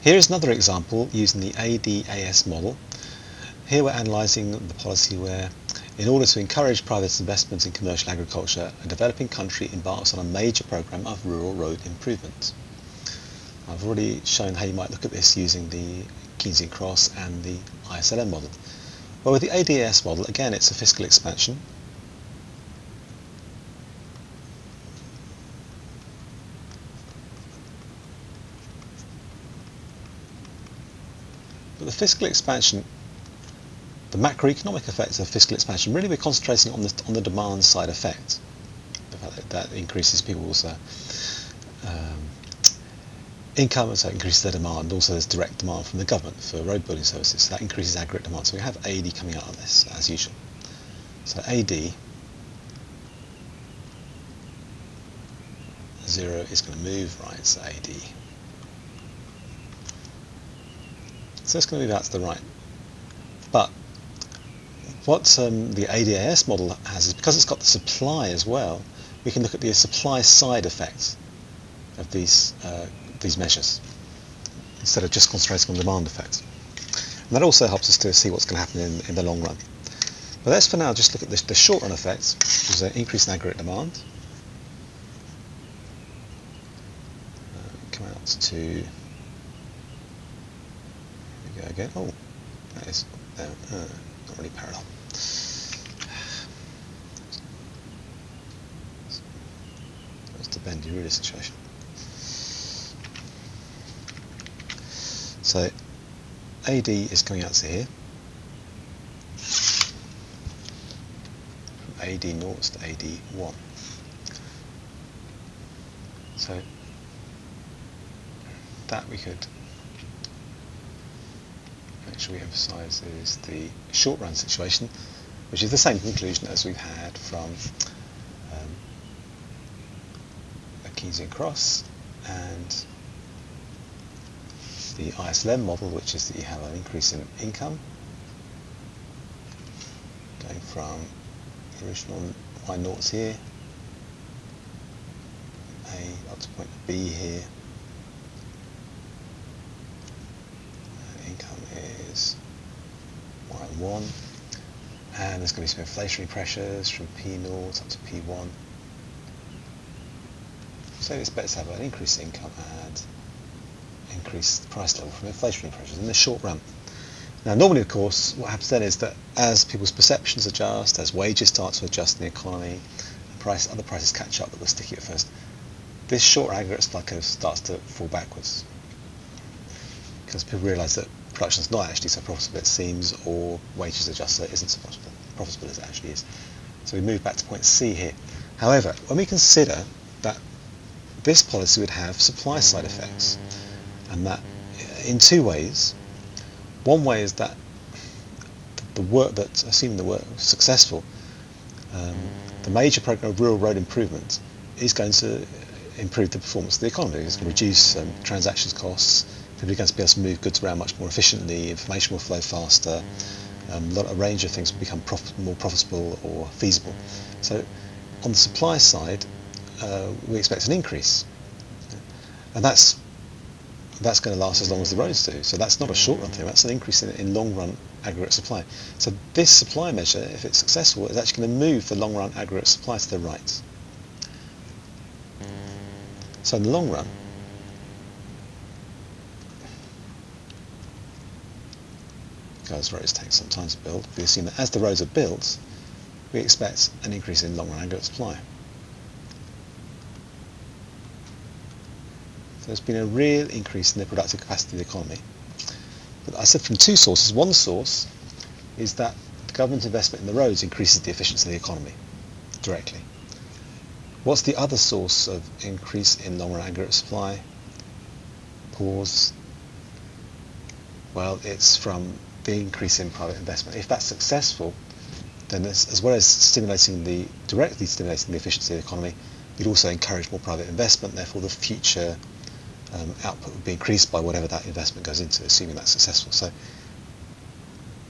Here is another example using the ADAS model. Here we're analysing the policy where, in order to encourage private investment in commercial agriculture, a developing country embarks on a major programme of rural road improvement. I've already shown how you might look at this using the Keynesian cross and the ISLM model. Well, with the ADAS model, again, it's a fiscal expansion. But the fiscal expansion, the macroeconomic effects of fiscal expansion, really we're concentrating on the demand side effect. The fact that increases people's income, and so it increases their demand. Also there's direct demand from the government for road building services, so that increases aggregate demand. So we have AD coming out of this, as usual. So AD 0 is going to move, right, so AD. So it's going to move out to the right. But what the ADAS model has is, because it's got the supply as well, we can look at the supply side effects of these measures instead of just concentrating on demand effects. And that also helps us to see what's going to happen in the long run. But let's for now just look at the short run effects, which is an increase in aggregate demand. Come out to, here we go again. Oh, that is not really parallel. That's the bendy ruler situation. So AD is coming out to here, from AD 0 to AD 1. So that we could make sure we emphasise is the short run situation, which is the same conclusion as we've had from a Keynesian cross and the ISLM model, which is that you have an increase in income going from the original Y0 here, A up to point B here. Income is Y1, and there's going to be some inflationary pressures from P0 up to P1. So it's better to have an increased income and increased price level from inflationary pressures in the short run. Now normally, of course, what happens then is that as people's perceptions adjust, as wages start to adjust in the economy, other prices catch up that were sticky at first, this short aggregate supply curve starts to fall backwards, because people realise that production is not actually so profitable as it seems, or wages adjust so it isn't so profitable as it actually is. So we move back to point C here. However, when we consider that this policy would have supply side effects, and that in two ways. One way is that assuming the work was successful, the major program of rural road improvement is going to improve the performance of the economy. It's going to reduce transactions costs. People are going to be able to move goods around much more efficiently. Information will flow faster. A range of things will become more profitable or feasible. So, on the supply side, we expect an increase, and that's going to last as long as the roads do. So that's not a short run thing, that's an increase in long run aggregate supply. So this supply measure, if it's successful, is actually going to move the long run aggregate supply to the right. So in the long run, because roads take some time to build, we assume that as the roads are built, we expect an increase in long run aggregate supply. There's been a real increase in the productive capacity of the economy. But I said from two sources. One source is that the government investment in the roads increases the efficiency of the economy directly. What's the other source of increase in long-run aggregate supply? Pause. Well, it's from the increase in private investment. If that's successful, then as well as directly stimulating the efficiency of the economy, you'd also encourage more private investment. Therefore, the future output would be increased by whatever that investment goes into, assuming that's successful. So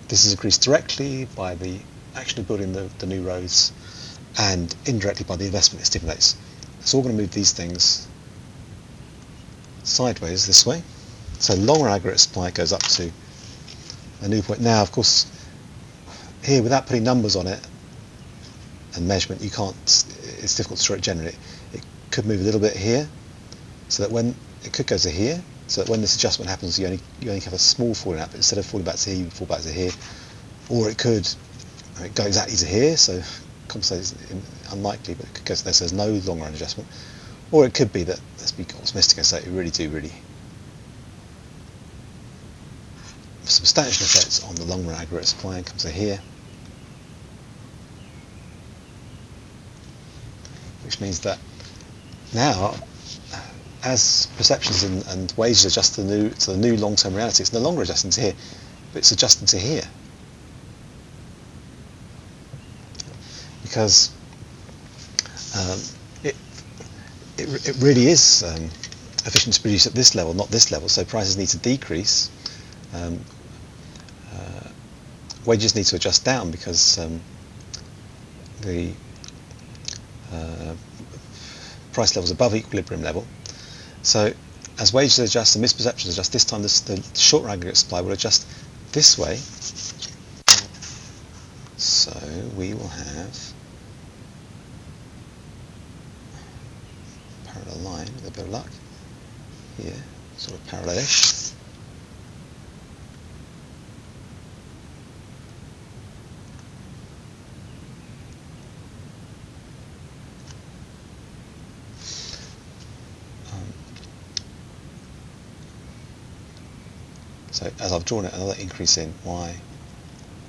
this is increased directly by the action of building the new roads, and indirectly by the investment it stimulates. So we're going to move these things sideways this way. So long run aggregate supply goes up to a new point. Now, of course, here without putting numbers on it and measurement, you can't. It's difficult to draw it generally. It could move a little bit here, so that when it could go to here, so that when this adjustment happens, you only have a small falling out. But instead of falling back to here, you fall back to here. Or it could go exactly to here. So compensate is unlikely, but it could go to there. So there's no long run adjustment. Or it could be that, let's be optimistic and say we really substantial effects on the long run aggregate supply, and comes to here, which means that now, as perceptions and wages adjust to the new long-term reality, it's no longer adjusting to here, but it's adjusting to here, because it really is efficient to produce at this level, not this level. So prices need to decrease. Wages need to adjust down because the price level is above equilibrium level. So as wages adjust and misperceptions adjust, this time the short run aggregate supply will adjust this way. So we will have a parallel line with a bit of luck here, sort of parallelish. So as I've drawn it, another increase in Y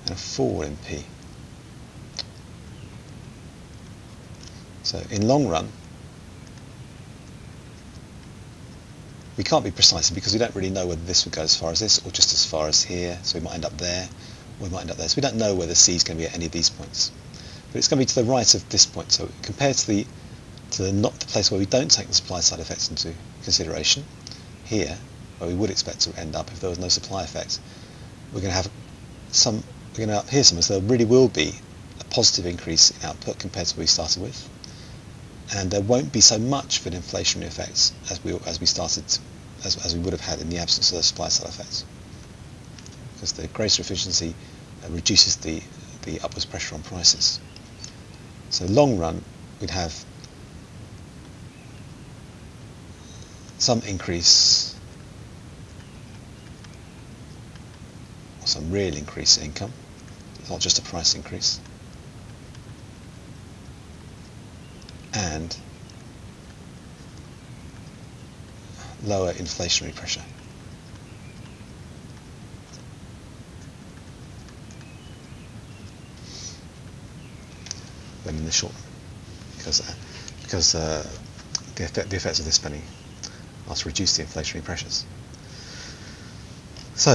and a fall in P. So in long run, we can't be precise because we don't really know whether this would go as far as this or just as far as here. So we might end up there, or we might end up there. So we don't know whether C is going to be at any of these points. But it's going to be to the right of this point. So compared to the place where we don't take the supply side effects into consideration, here, where we would expect to end up if there was no supply effect, we're going to have we're going to up here somewhere, so there really will be a positive increase in output compared to what we started with, and there won't be so much of an inflationary effect as we would have had in the absence of the supply side effects, because the greater efficiency reduces the upwards pressure on prices. So long run, we'd have some increase, some real increase in income. It's not just a price increase, and lower inflationary pressure. Than in the short run, because the effects of this spending are to reduce the inflationary pressures. So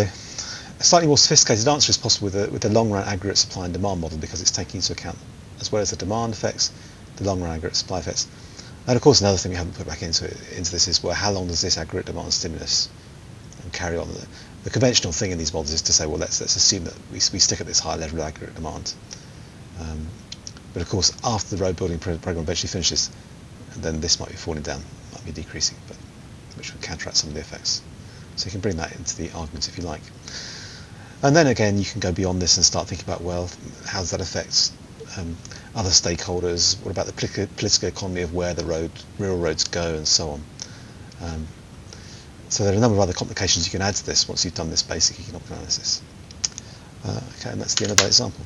a slightly more sophisticated answer is possible with the long-run aggregate supply and demand model, because it's taking into account, as well as the demand effects, the long-run aggregate supply effects. And of course, another thing we haven't put back into this is, well, how long does this aggregate demand stimulus carry on? The conventional thing in these models is to say, well, let's assume that we stick at this high level of aggregate demand. But of course, after the road building program eventually finishes, then this might be falling down, might be decreasing, but which would counteract some of the effects. So you can bring that into the argument if you like. And then again, you can go beyond this and start thinking about, well, how does that affect other stakeholders? What about the political economy of where the real roads go, and so on? So there are a number of other complications you can add to this once you've done this basic economic analysis. Okay, and that's the end of that example.